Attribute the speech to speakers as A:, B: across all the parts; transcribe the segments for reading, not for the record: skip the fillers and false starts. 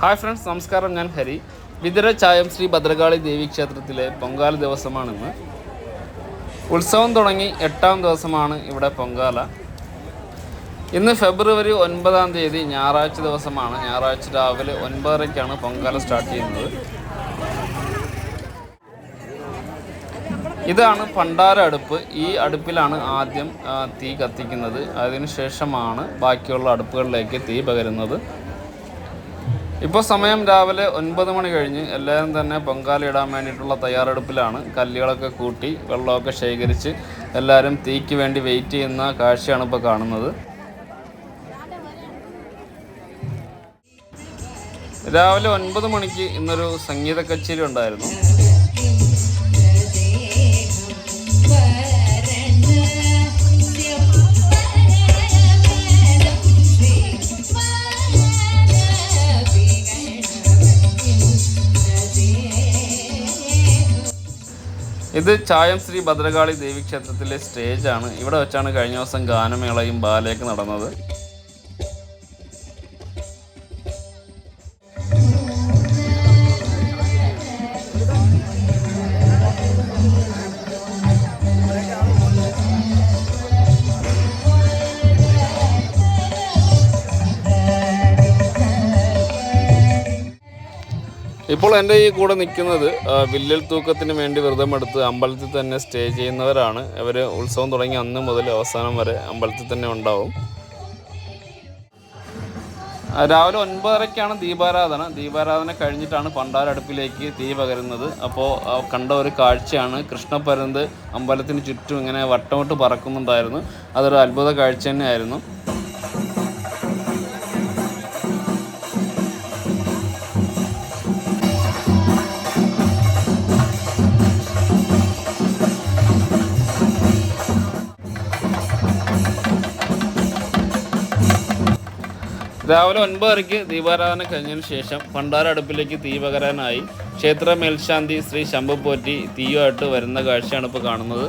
A: Hi friends, നമസ്കാരം. ഞാൻ ഹരി. വിതുര ചായം ശ്രീ ഭദ്രകാളി ദേവീക്ഷേത്രത്തിലെ പൊങ്കാല ദിവസമാണിന്ന്. ഉത്സവം തുടങ്ങി 8ാം ദിവസമാണ് ഇവിടെ പൊങ്കാല. ഇന്ന് ഫെബ്രുവരി 9-ാം തീയതി ഞായറാഴ്ച ദിവസമാണ്. ഞായറാഴ്ച രാവിലെ 9:30-ക്കാണ് പൊങ്കാല സ്റ്റാർട്ട് ചെയ്യുന്നത്. ഇതാണ് പണ്ടാര അടുപ്പ്. ഈ അടുപ്പിലാണ് ആദ്യം തീ കത്തിക്കുന്നത്. അതിനുശേഷമാണ് ബാക്കിയുള്ള അടുപ്പുകളിലേക്ക് തീ പകരുന്നത്. ഇപ്പോൾ സമയം രാവിലെ 9 മണി കഴിഞ്ഞ്. എല്ലാവരും തന്നെ പൊങ്കാല ഇടാൻ വേണ്ടിയിട്ടുള്ള തയ്യാറെടുപ്പിലാണ്. കല്ലുകളൊക്കെ കൂട്ടി വെള്ളമൊക്കെ ശേഖരിച്ച് എല്ലാവരും തീക്ക് വേണ്ടി വെയിറ്റ് ചെയ്യുന്ന കാഴ്ചയാണ് ഇപ്പോൾ കാണുന്നത്. രാവിലെ 9 മണിക്ക് ഇന്നൊരു സംഗീത കച്ചേരി ഉണ്ടായിരുന്നു. ഇത് ചായം ശ്രീ ഭദ്രകാളി ദേവീക്ഷേത്രത്തിലെ സ്റ്റേജാണ്. ഇവിടെ വെച്ചാണ് കഴിഞ്ഞ ദിവസം ഗാനമേളയും ബാലയൊക്കെ നടന്നത്. ഇപ്പോൾ എൻ്റെ ഈ കൂടെ നിൽക്കുന്നത് വില്ലിൽ തൂക്കത്തിന് വേണ്ടി വ്രതമെടുത്ത് അമ്പലത്തിൽ തന്നെ സ്റ്റേ ചെയ്യുന്നവരാണ്. ഇവർ ഉത്സവം തുടങ്ങി അന്ന് മുതൽ അവസാനം വരെ അമ്പലത്തിൽ തന്നെ ഉണ്ടാവും. രാവിലെ 9:30-ക്കാണ് ദീപാരാധന. ദീപാരാധന കഴിഞ്ഞിട്ടാണ് പണ്ടാര അടുപ്പിലേക്ക് തീ പകരുന്നത്. അപ്പോൾ കണ്ട ഒരു കാഴ്ചയാണ്. കൃഷ്ണപ്പരുന്ത് അമ്പലത്തിന് ചുറ്റും ഇങ്ങനെ വട്ടമിട്ട് പറക്കുന്നുണ്ടായിരുന്നു. അതൊരു അത്ഭുത കാഴ്ച തന്നെയായിരുന്നു. രാവിലെ 9:30-ക്ക് ദീപാരാധന കഴിഞ്ഞതിന് ശേഷം പണ്ടാര അടുപ്പിലേക്ക് തീ പകരാനായി ക്ഷേത്ര മേൽശാന്തി ശ്രീ ശംഭു പോറ്റി തീയുമായിട്ട് വരുന്ന കാഴ്ചയാണ് ഇപ്പോൾ കാണുന്നത്.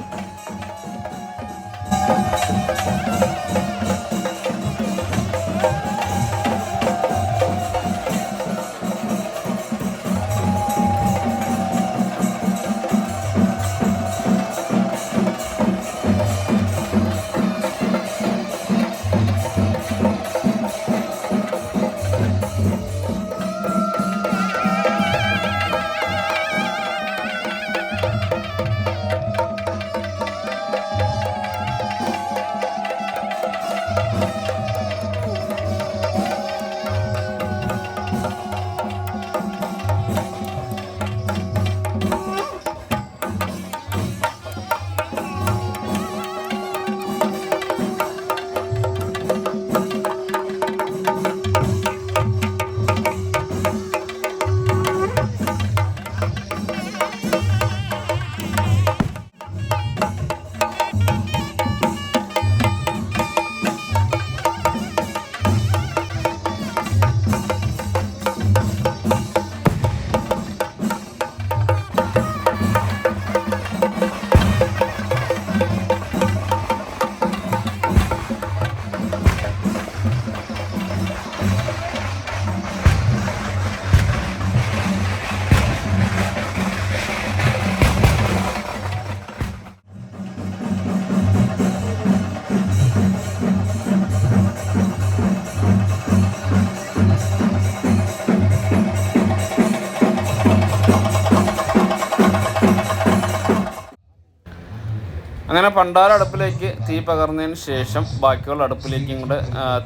A: അങ്ങനെ പണ്ടാര അടുപ്പിലേക്ക് തീ പകർന്നതിന് ശേഷം ബാക്കിയുള്ള അടുപ്പിലേക്കും കൂടെ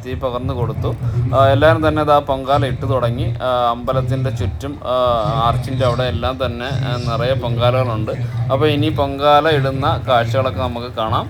A: തീ പകർന്ന് കൊടുത്തു. എല്ലാവരും തന്നെ അത് പൊങ്കാല ഇട്ട് തുടങ്ങി. അമ്പലത്തിൻ്റെ ചുറ്റും ആർച്ചിൻ്റെ അവിടെ എല്ലാം തന്നെ നിറയെ പൊങ്കാലകളുണ്ട്. അപ്പോൾ ഇനി പൊങ്കാല ഇടുന്ന കാഴ്ചകളൊക്കെ നമുക്ക് കാണാം.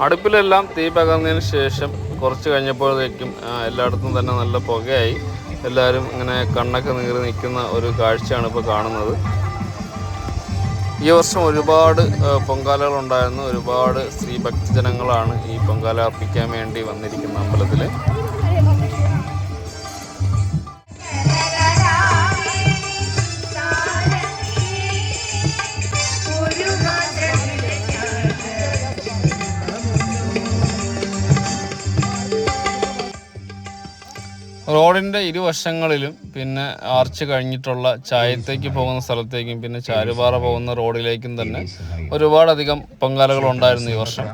A: അടുപ്പിലെല്ലാം തീ പകർന്നതിന് ശേഷം കുറച്ച് കഴിഞ്ഞപ്പോഴേക്കും എല്ലായിടത്തും തന്നെ നല്ല പുകയായി. എല്ലാവരും ഇങ്ങനെ കണ്ണൊക്കെ നീറി നിൽക്കുന്ന ഒരു കാഴ്ചയാണ് ഇപ്പോൾ കാണുന്നത്. ഈ വർഷം ഒരുപാട് പൊങ്കാലകളുണ്ടായിരുന്നു. ഒരുപാട് സ്ത്രീ ഭക്തജനങ്ങളാണ് ഈ പൊങ്കാല അർപ്പിക്കാൻ വേണ്ടി വന്നിരിക്കുന്ന അമ്പലത്തിൽ. റോഡിൻ്റെ ഇരുവശങ്ങളിലും പിന്നെ ആർച്ച് കഴിഞ്ഞിട്ടുള്ള ചായത്തേക്ക് പോകുന്ന സ്ഥലത്തേക്കും പിന്നെ ചാരുപാറ പോകുന്ന റോഡിലേക്കും തന്നെ ഒരുപാടധികം പൊങ്കാലകൾ ഉണ്ടായിരുന്നു ഈ വർഷം.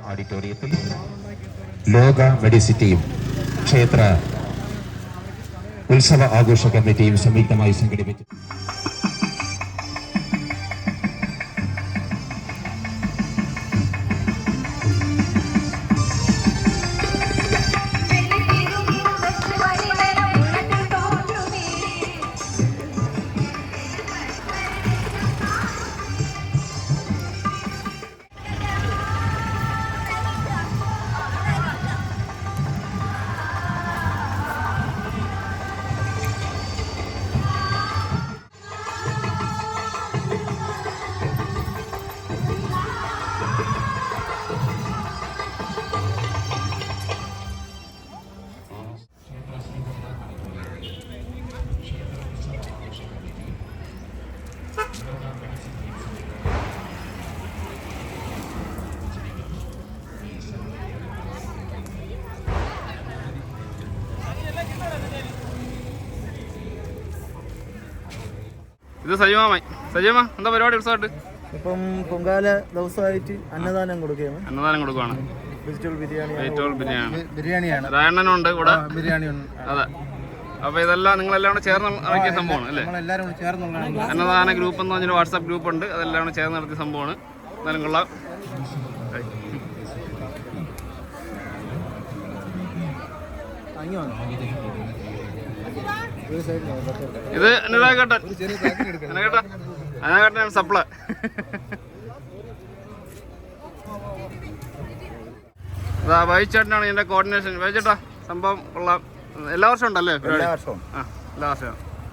B: ലോക മെഡിസിറ്റിയും ക്ഷേത്ര ഉത്സവ ആഘോഷ കമ്മിറ്റിയും സംയുക്തമായി സംഘടിപ്പിച്ചു.
A: ഇത് സജീവമായി. സജീവ എന്താ പരിപാടി ഉത്സവമായിട്ട്?
C: ഇപ്പം പൊങ്കാല ദിവസമായിട്ട് അന്നദാനം കൊടുക്കുകയാണ്.
A: അന്നദാനം കൊടുക്കുകയാണ്.
C: വെജിറ്റബിൾ
A: ബിരിയാണിയാണ്. രായണ്ണനുണ്ട് കൂടെ. അതെ. അപ്പൊ ഇതെല്ലാം നിങ്ങളെല്ലാം കൂടെ ചേർന്ന് നടത്തിയ സംഭവമാണ് അല്ലേ? അന്നദാന ഗ്രൂപ്പ് എന്ന് പറഞ്ഞൊരു വാട്സാപ്പ് ഗ്രൂപ്പ് ഉണ്ട്. അതെല്ലാം കൂടെ ചേർന്ന് നടത്തിയ സംഭവമാണ്. എന്നാലും കൊള്ളാം. ഇത് അനുരാഗേട്ടൻ സപ്ലൈ. അതാ വൈചേട്ടനാണ് ഇതിന്റെ കോർഡിനേഷൻ. വൈചേട്ടാ സംഭവം കൊള്ളാം. എല്ലാ വർഷവും ഉണ്ടല്ലേ? എല്ലാ വർഷവും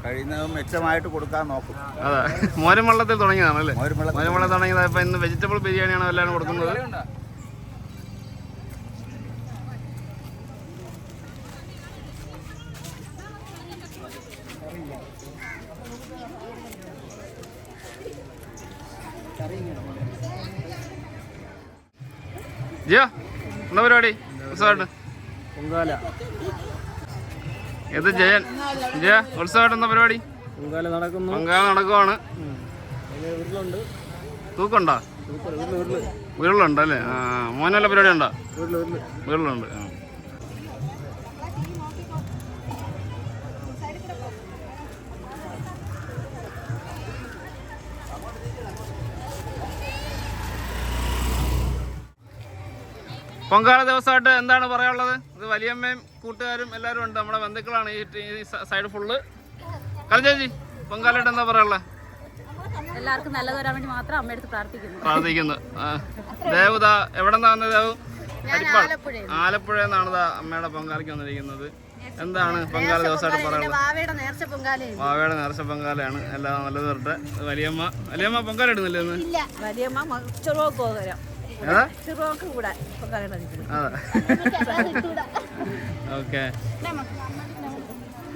C: കഴിയുന്നതും മെച്ചമായിട്ട് കൊടുക്കാൻ നോക്കും.
A: അതെ. മോരും വെള്ളത്തിൽ തുടങ്ങിയതാണ് അല്ലേ? മോരും വെള്ളം തുടങ്ങിയത്. ഇപ്പൊ ഇന്ന് വെജിറ്റബിൾ ബിരിയാണിയാണ് എല്ലാവരും കൊടുക്കുന്നത്. ജിയ എന്താ പരിപാടി ഉത്സവമായിട്ട്?
C: പൊങ്കാല.
A: ഇത് ജയൻ. ജിയ ഉത്സവമായിട്ട് എന്താ പരിപാടി?
C: പൊങ്കാല നടക്കുന്നു.
A: പൊങ്കാല നടക്കുവാണ്. തൂക്കുണ്ടോ? ഉരുളുണ്ട് അല്ലേ? ആ മോനല്ല പരിപാടി ഉണ്ടോ? ഉരുളുണ്ട്. പൊങ്കാല ദിവസമായിട്ട് എന്താണ് പറയാനുള്ളത്? ഇത് വലിയമ്മയും കൂട്ടുകാരും എല്ലാവരും ഉണ്ട്. നമ്മുടെ ബന്ധുക്കളാണ് ഈ സൈഡ് ഫുള്ള്. കളിച്ചേച്ചി പൊങ്കാലായിട്ട് എന്താ പറയാനുള്ളത്?
D: എല്ലാവർക്കും നല്ലത് വരാൻ വേണ്ടി മാത്രം അമ്മയെടുത്ത്
A: പ്രാർത്ഥിക്കുന്നു. ദേവുത എവിടെ നിന്നാണ്? ദേവു ആലപ്പുഴ നിന്നാണ് അമ്മയുടെ പൊങ്കാലയ്ക്ക് വന്നിരിക്കുന്നത്. എന്താണ് പൊങ്കാല ദിവസമായിട്ട് പറയാനുള്ളത്? വാവയുടെ നേർച്ച പൊങ്കാലയാണ്. എല്ലാം നല്ലത് വരട്ടെ. വലിയമ്മ പൊങ്കാല ഇടുന്നില്ലേ? ഓക്കെ.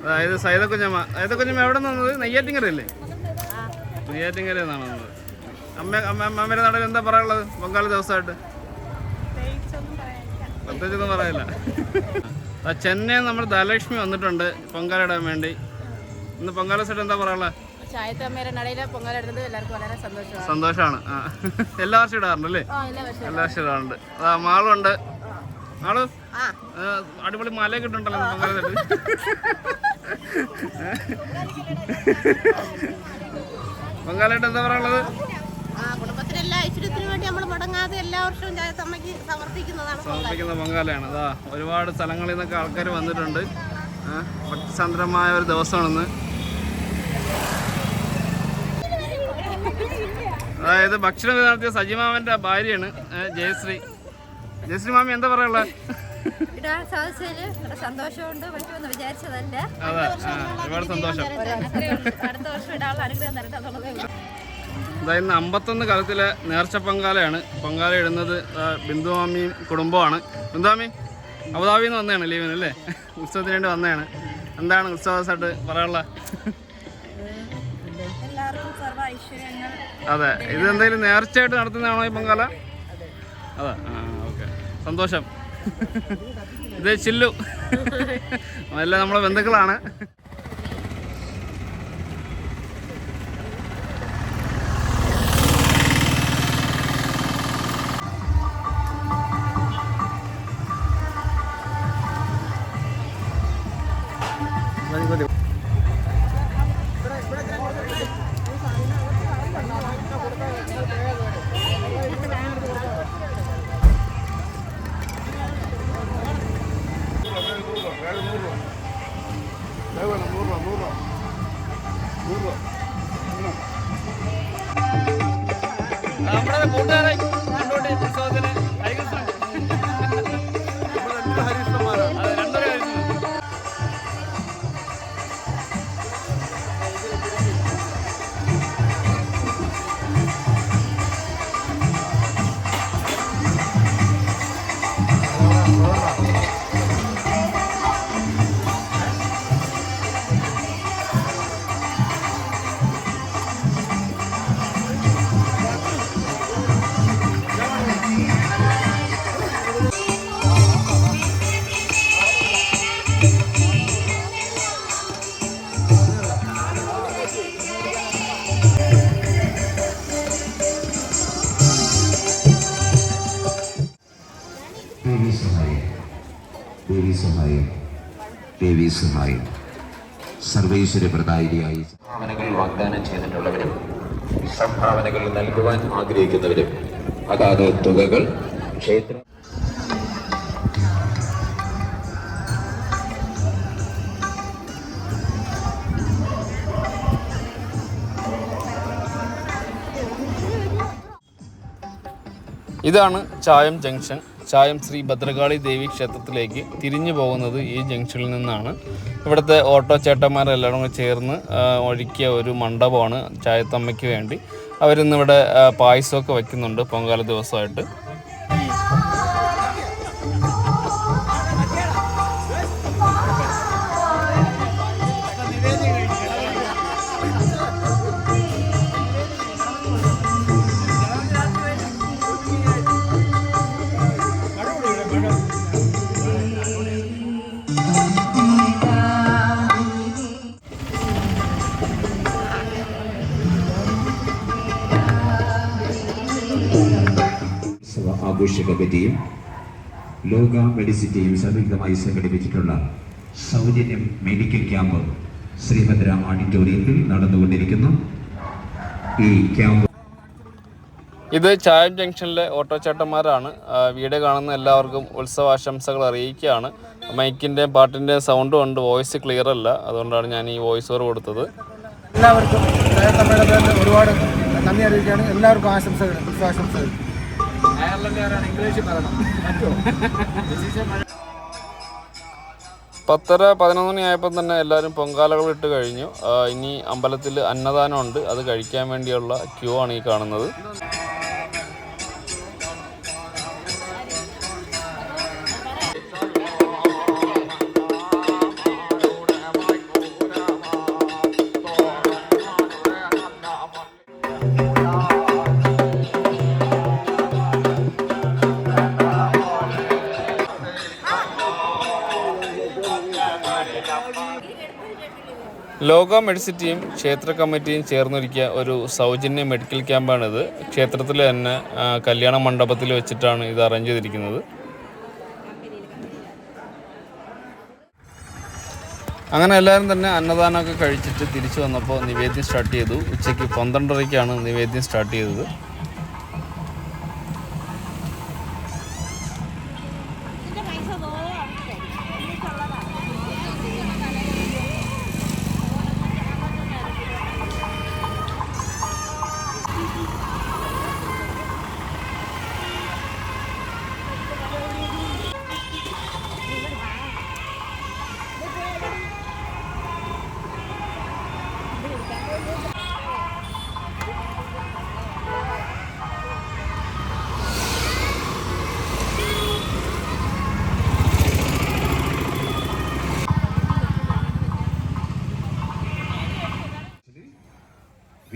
A: അതായത് സൈതക്കുഞ്ഞമ്മ എവിടെ നിന്നത്? നെയ്യാറ്റിങ്കരയല്ലേ? നെയ്യാറ്റിങ്കരയിൽ നിന്നാണ് വന്നത്. അമ്മയുടെ നാട്ടിൽ എന്താ പറയാനുള്ളത് പൊങ്കാല ദിവസമായിട്ട്? പ്രത്യേകിച്ചൊന്നും പറയില്ല. ചെന്നൈയിൽ നമ്മൾ ധനലക്ഷ്മി വന്നിട്ടുണ്ട് പൊങ്കാല ഇടാൻ വേണ്ടി. ഇന്ന് പൊങ്കാല ദിവസമായിട്ട് എന്താ പറയാനുള്ളത്? സന്തോഷമാണ്. എല്ലാ വർഷവും ഇടാറുണ്ടല്ലേ? എല്ലാ വർഷവും ഇടാറുണ്ട്. മാളുണ്ട്. മാളു അടിപൊളി മലയൊക്കെ ഇട്ടുണ്ടല്ലോ പൊങ്കാലത്ത്. പൊങ്കാലായിട്ട് എന്താ പറയാനുള്ളത്?
D: കുടുംബത്തിലെല്ലാ ഐശ്വര്യത്തിനു വേണ്ടി നമ്മൾ മുടങ്ങാതെ എല്ലാ വർഷവും സമർപ്പിക്കുന്ന
A: പൊങ്കാലയാണ്. അതാ ഒരുപാട് സ്ഥലങ്ങളിൽ നിന്നൊക്കെ ആൾക്കാർ വന്നിട്ടുണ്ട്. ഭക്തിസാന്ദ്രമായ ഒരു ദിവസമാണെന്ന്. അതായത് ഭക്ഷണം നടത്തിയ സജിമാമന്റെ ഭാര്യയാണ് ജയശ്രീ. മാമി എന്താ പറയാനുള്ളത്?
D: ഇടാൻ സാധിച്ചതിൽ വളരെ സന്തോഷമുണ്ട്. പറ്റുമെന്ന് വിചാരിച്ചതല്ല.
A: അതെ, ഒരുപാട് സന്തോഷം.
D: അടുത്ത വർഷം ഇടാനുള്ള അനുഗ്രഹം തരട്ടെ എന്നുള്ളതേ ഉള്ളൂ.
A: ഇന്ന് 51 കലത്തിലെ നേർച്ച പൊങ്കാലയാണ്. പൊങ്കാല ഇടുന്നത് ബിന്ദുമാമിയും കുടുംബമാണ്. ബിന്ദുമാമി അബുദാബിയിൽ നിന്ന് വന്നതാണ് ലീവിന് അല്ലേ? ഉത്സവത്തിന് വേണ്ടി വന്നതാണ്. എന്താണ് ഉത്സവമായിട്ട് പറയാനുള്ളത്? അതെ, ഇത് എന്തെങ്കിലും നേർച്ചയായിട്ട് നടത്തുന്നതാണോ ഈ പൊങ്കാല? അതെ, ഓക്കെ, സന്തോഷം. ഇത് ചില്ലു, എല്ലാം നമ്മളെ ബന്ധുക്കളാണ്. നമ്മുടെ കൂട്ടുകാരെ കണ്ടോട്ടെ ഉത്സവത്തിന്. ഹരികൃഷ്ണൻ, അതെ, രണ്ടര ഹരികൃഷ്ണൻ.
B: ദേവീ സഹായം സർവേശ്വര പ്രദായിനിയായി സംഭാവനകൾ വാഗ്ദാനം ചെയ്തിട്ടുള്ളവരും സംഭാവനകൾ നൽകുവാൻ ആഗ്രഹിക്കുന്നവരും അതാത് തുകകൾ ക്ഷേത്ര
A: ഇതാണ് ചായം ജംഗ്ഷൻ. ചായം ശ്രീ ഭദ്രകാളി ദേവി ക്ഷേത്രത്തിലേക്ക് തിരിഞ്ഞു പോകുന്നത് ഈ ജംഗ്ഷനിൽ നിന്നാണ്. ഇവിടുത്തെ ഓട്ടോ ചേട്ടന്മാരെല്ലാം കൂടി ചേർന്ന് ഒരുക്കിയ ഒരു മണ്ഡപമാണ് ചായത്തമ്മയ്ക്ക് വേണ്ടി. അവരിന്നിവിടെ പായസമൊക്കെ വയ്ക്കുന്നുണ്ട് പൊങ്കാല ദിവസമായിട്ട്.
B: ആഘോഷ കമ്മിറ്റിയും ലോക മെഡിസിറ്റിയും സംയുക്തമായി സംഘടിപ്പിച്ചിട്ടുള്ള സൗജന്യ മെഡിക്കൽ ക്യാമ്പ് ശ്രീഭദ്ര ഓഡിറ്റോറിയത്തിൽ നടന്നുകൊണ്ടിരിക്കുന്നു. ഈ ക്യാമ്പ്
A: ഇത് ചായം ജംഗ്ഷനിലെ ഓട്ടോ ചേട്ടന്മാരാണ്. വീഡിയോ കാണുന്ന എല്ലാവർക്കും ഉത്സവാശംസകൾ അറിയിക്കുകയാണ്. മൈക്കിൻ്റെയും പാട്ടിൻ്റെയും സൗണ്ട് കൊണ്ട് വോയിസ് ക്ലിയർ അല്ല, അതുകൊണ്ടാണ് ഞാൻ ഈ വോയിസ് ഓവർ കൊടുത്തത്.
C: എല്ലാവർക്കും ഒരുപാട് നന്ദി അറിയിക്കുകയാണ്. എല്ലാവർക്കും ആശംസകൾ, ഉത്സവാശംസകൾ. ഇംഗ്ലീഷിൽ പറയണം.
A: 10:11 മണിയായപ്പോൾ തന്നെ എല്ലാവരും പൊങ്കാലകൾ ഇട്ട് കഴിഞ്ഞു. ഇനി അമ്പലത്തിൽ അന്നദാനമുണ്ട്, അത് കഴിക്കാൻ വേണ്ടിയുള്ള ക്യൂ ആണ് ഈ കാണുന്നത്. ലോക മെഡിസിറ്റിയും ക്ഷേത്ര കമ്മിറ്റിയും ചേർന്നൊരുക്കിയ ഒരു സൗജന്യ മെഡിക്കൽ ക്യാമ്പാണിത്. ക്ഷേത്രത്തിൽ തന്നെ കല്യാണ മണ്ഡപത്തിൽ വെച്ചിട്ടാണ് ഇത് അറേഞ്ച് ചെയ്തിരിക്കുന്നത്. അങ്ങനെ എല്ലാവരും തന്നെ അന്നദാനമൊക്കെ കഴിച്ചിട്ട് തിരിച്ചു വന്നപ്പോൾ നിവേദ്യം സ്റ്റാർട്ട് ചെയ്തു. ഉച്ചയ്ക്ക് 12:30-ക്കാണ് നിവേദ്യം സ്റ്റാർട്ട് ചെയ്തത്.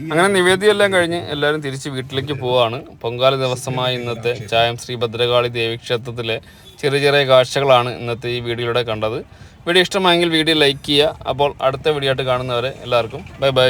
A: അങ്ങനെ നിവേദ്യമെല്ലാം കഴിഞ്ഞ് എല്ലാവരും തിരിച്ച് വീട്ടിലേക്ക് പോവാണ്. പൊങ്കാല ദിവസമായ ഇന്നത്തെ ചായം ശ്രീ ഭദ്രകാളി ദേവീക്ഷേത്രത്തിലെ ചെറിയ ചെറിയ കാഴ്ചകളാണ് ഇന്നത്തെ ഈ വീഡിയോയിലൂടെ കണ്ടത്. വീഡിയോ ഇഷ്ടമായെങ്കിൽ വീഡിയോ ലൈക്ക് ചെയ്യുക. അപ്പോൾ അടുത്ത വീഡിയോ ആയിട്ട് കാണുന്നവരെ എല്ലാവർക്കും ബൈ ബൈ.